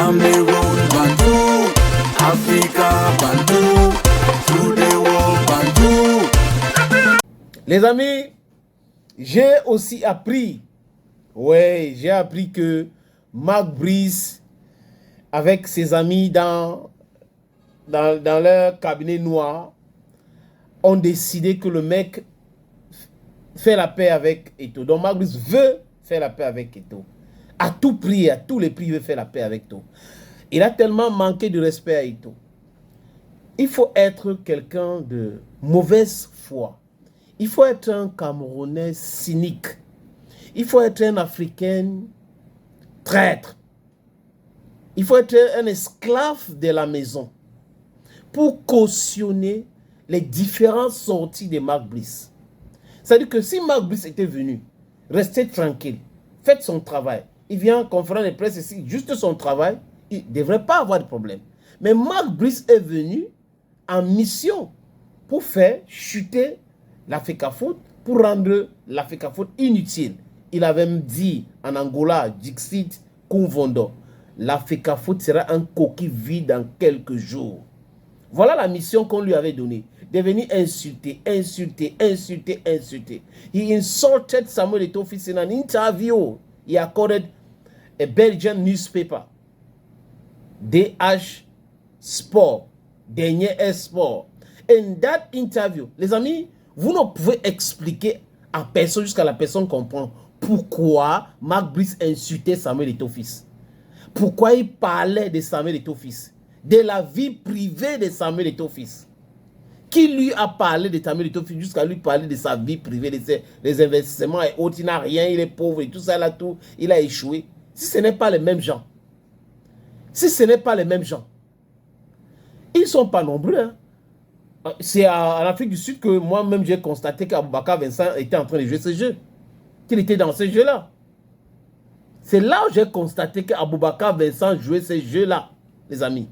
Cameroun, Bantou, Africa, Bantou, through the world, Bantou. Les amis, j'ai aussi appris, j'ai appris que Mac Brice, avec ses amis dans leur cabinet noir, ont décidé que le mec fait la paix avec Eto'o. Donc Mac Brice veut faire la paix avec Eto'o. À tout prix, à tous les prix, il veut faire la paix avec Eto'o. Il a tellement manqué de respect à Eto'o. Il faut être quelqu'un de mauvaise foi. Il faut être un Camerounais cynique. Il faut être un Africain traître. Il faut être un esclave de la maison pour cautionner les différentes sorties de Mac Brice. C'est-à-dire que si Mac Brice était venu, rester tranquille, faites son travail, il vient en conférence de presse ici, juste son travail, il ne devrait pas avoir de problème. Mais Mac Brice est venu en mission pour faire chuter l'Africafoot, pour rendre l'Africafoot inutile. Il avait même dit en Angola, Dixit Kumvondo, l'Africafoot sera un coquille vide dans quelques jours. Voilà la mission qu'on lui avait donnée. De venir insulter. He insulted Samuel Eto'o in an interview he accorded a Belgian newspaper, DH Sport, Dernier Sport. In that interview, les amis, vous ne pouvez expliquer à personne jusqu'à la personne comprend pourquoi Mac Brice insultait Samuel Eto'o. Pourquoi il parlait de Samuel Eto'o, de la vie privée de Samuel Eto'o. Qui lui a parlé de Samuel Eto'o jusqu'à lui parler de sa vie privée, de ses investissements et autres. Il n'a rien, il est pauvre et tout ça là, tout. Il a échoué. Si ce n'est pas les mêmes gens. Si ce n'est pas les mêmes gens. Ils ne sont pas nombreux. Hein. C'est en Afrique du Sud que moi-même j'ai constaté qu'Aboubacar Vincent était en train de jouer ce jeu. Qu'il était dans ce jeu-là. C'est là où j'ai constaté qu'Aboubacar Vincent jouait ce jeu-là, les amis.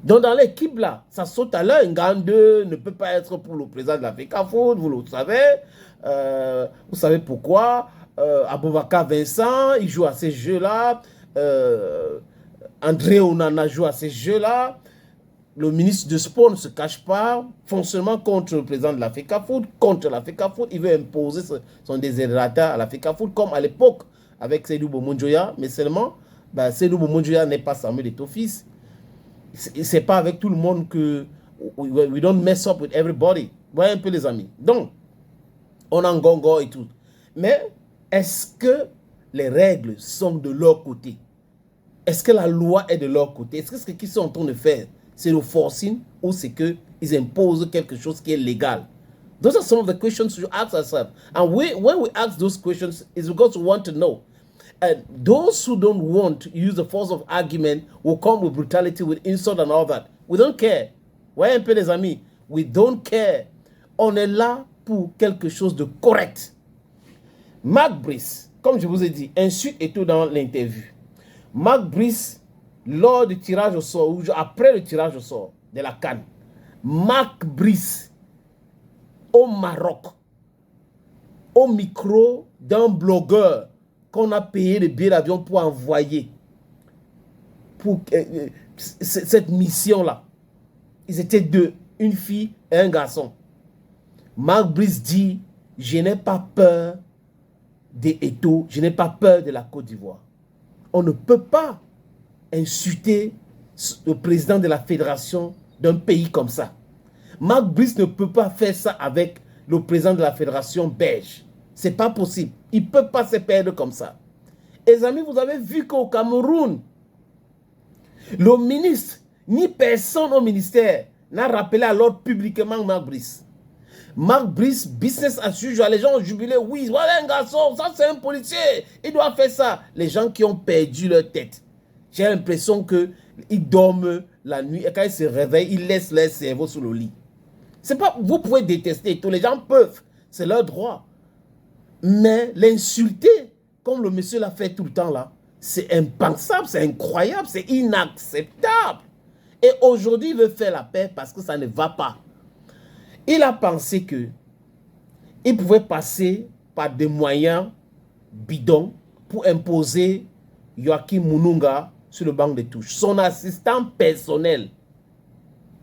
Donc dans l'équipe là, ça saute à l'heure. Ngande ne peut pas être pour le président de l'Africafoot, vous le savez. Vous savez pourquoi. Aboubacar Vincent, il joue à ces jeux-là. André Onana joue à ces jeux-là. Le ministre de Sport ne se cache pas, fonctionnement contre le président de l'Africafoot, contre l'Africafoot. Il veut imposer son désiderata à l'Africafoot, comme à l'époque avec Seydou Bomonjoya. Mais seulement, Seydou Bomonjoya n'est pas Samuel Eto'o. C'est pas avec tout le monde que we don't mess up with everybody. Voyez un peu les amis. Donc, on en gongo et tout. Mais est-ce que les règles sont de leur côté? Est-ce que la loi est de leur côté? Est-ce que ce qu'ils sont en train de faire, c'est le forcing ou c'est qu'ils imposent quelque chose qui est légal? Those are some of the questions you ask ourselves. And when we ask those questions, it's because we want to know. And those who don't want to use the force of argument will come with brutality, with insult and all that. We don't care. Voyez un peu les amis. We don't care. On est là pour quelque chose de correct. Mac Brice, comme je vous ai dit, insulte et tout dans l'interview. Mac Brice, lors du tirage au sort, ou après le tirage au sort de la CAN, Mac Brice, au Maroc, au micro d'un blogueur, qu'on a payé le billet d'avion pour envoyer pour cette mission-là. Ils étaient deux, une fille et un garçon. Mac Brice dit, je n'ai pas peur des Eto'o, je n'ai pas peur de la Côte d'Ivoire. On ne peut pas insulter le président de la fédération d'un pays comme ça. Mac Brice ne peut pas faire ça avec le président de la fédération belge. C'est pas possible. Il ne peut pas se perdre comme ça. Les amis, vous avez vu qu'au Cameroun, le ministre, ni personne au ministère n'a rappelé à l'ordre publiquement Mac Brice. Mac Brice, business as usual, les gens ont jubilé. Oui, voilà un garçon, ça c'est un policier, il doit faire ça. Les gens qui ont perdu leur tête. J'ai l'impression qu'ils dorment la nuit et quand ils se réveillent, ils laissent leur cerveau sous le lit. C'est pas, vous pouvez détester, tous les gens peuvent, c'est leur droit. Mais l'insulter, comme le monsieur l'a fait tout le temps là, c'est impensable, c'est incroyable, c'est inacceptable. Et aujourd'hui, il veut faire la paix parce que ça ne va pas. Il a pensé que il pouvait passer par des moyens bidons pour imposer Joachim Mounounga sur le banc de touche. Son assistant personnel.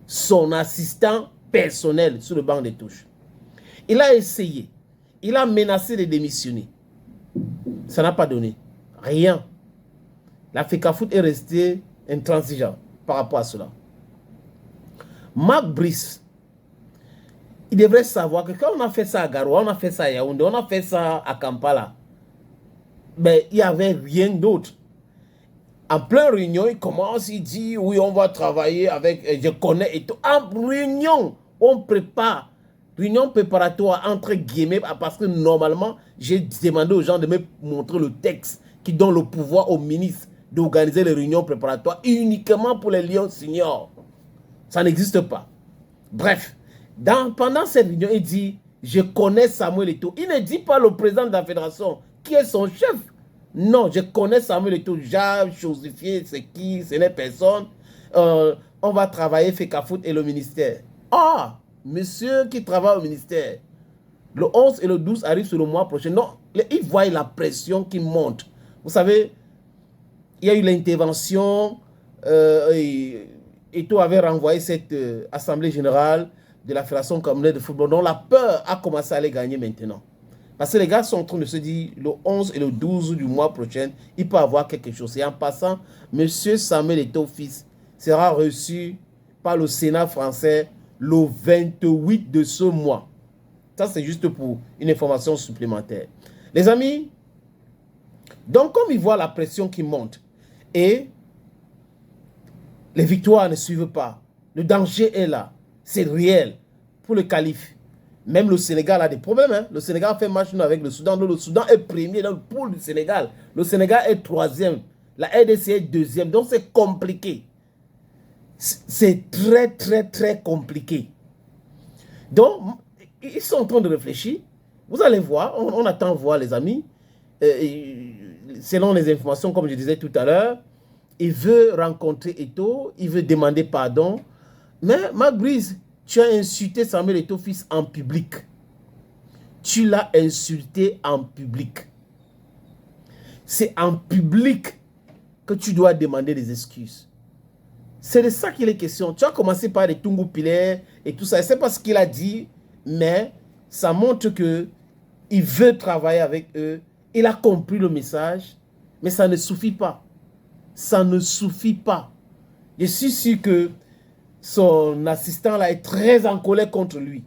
Son assistant personnel sur le banc de touche. Il a essayé. Il a menacé de démissionner. Ça n'a pas donné. Rien. La FECAFOOT est restée intransigeant par rapport à cela. Marc Brice, il devrait savoir que quand on a fait ça à Garoua, on a fait ça à Yaoundé, on a fait ça à Kampala, mais il n'y avait rien d'autre. En pleine réunion, il commence, il dit, oui, on va travailler avec, je connais et tout. En réunion, on prépare, réunion préparatoire, entre guillemets, parce que normalement, j'ai demandé aux gens de me montrer le texte qui donne le pouvoir au ministre d'organiser les réunions préparatoires uniquement pour les Lions seniors. Ça n'existe pas. Bref, pendant cette réunion, il dit, je connais Samuel Eto'o. Il ne dit pas le président de la fédération, qui est son chef. Non, je connais Samuel Eto'o. J'ai chosifié, c'est qui, ce n'est personne. On va travailler FECAFOOT et le ministère. Ah, monsieur qui travaille au ministère, le 11 et le 12 arrivent sur le mois prochain. Non, il voit la pression qui monte. Vous savez, il y a eu l'intervention, Eto'o avait renvoyé cette assemblée générale de la Fédération camerounaise de football, dont la peur a commencé à les gagner maintenant. Parce que les gars sont en train de se dire, le 11 et le 12 du mois prochain, il peut y avoir quelque chose. Et en passant, M. Samuel Eto'o fils sera reçu par le Sénat français le 28 de ce mois. Ça, c'est juste pour une information supplémentaire. Les amis, donc comme ils voient la pression qui monte et les victoires ne suivent pas, le danger est là, c'est réel pour le calife. Même le Sénégal a des problèmes. Hein? Le Sénégal fait match avec le Soudan. Le Soudan est premier dans le pool du Sénégal. Le Sénégal est troisième. La RDC est deuxième. Donc c'est compliqué. C'est très, très, très compliqué. Donc, ils sont en train de réfléchir. Vous allez voir, on attend voir les amis. Selon les informations, comme je disais tout à l'heure, il veut rencontrer Eto'o, il veut demander pardon. Mais Marc Brice, tu as insulté Samuel Eto'o fils en public. Tu l'as insulté en public. C'est en public que tu dois demander des excuses. C'est de ça qu'il est question. Tu as commencé par les Tungu Pilaire et tout ça. C'est pas ce qu'il a dit, mais ça montre que il veut travailler avec eux. Il a compris le message, mais ça ne suffit pas. Ça ne suffit pas. Je suis sûr que son assistant là est très en colère contre lui.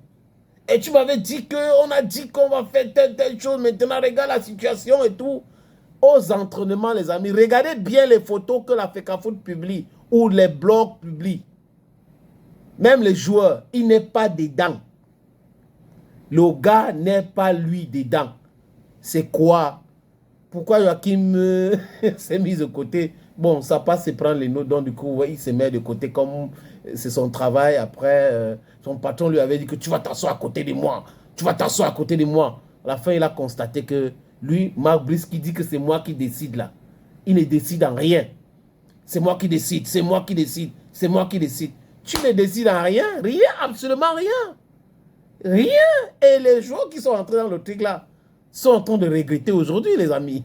Et tu m'avais dit qu'on a dit qu'on va faire telle chose. Maintenant, regarde la situation et tout. Aux entraînements, les amis, regardez bien les photos que la FECAFOOT publie ou les blogs publient. Même les joueurs, il n'est pas dedans. Le gars n'est pas lui dedans. C'est quoi? Pourquoi Joachim s'est mis de côté? Bon, ça passe se prendre les notes, donc du coup, ouais, il se met de côté comme c'est son travail. Après, son patron lui avait dit que tu vas t'asseoir à côté de moi. Tu vas t'asseoir à côté de moi. À la fin, il a constaté que lui, Marc Brice, qui dit que c'est moi qui décide là. Il ne décide en rien. C'est moi qui décide, c'est moi qui décide, c'est moi qui décide. Tu ne décides en rien, rien, absolument rien. Rien. Et les joueurs qui sont entrés dans le truc là sont en train de regretter aujourd'hui, les amis.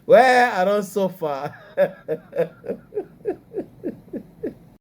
Ouais, Aaron Sofa.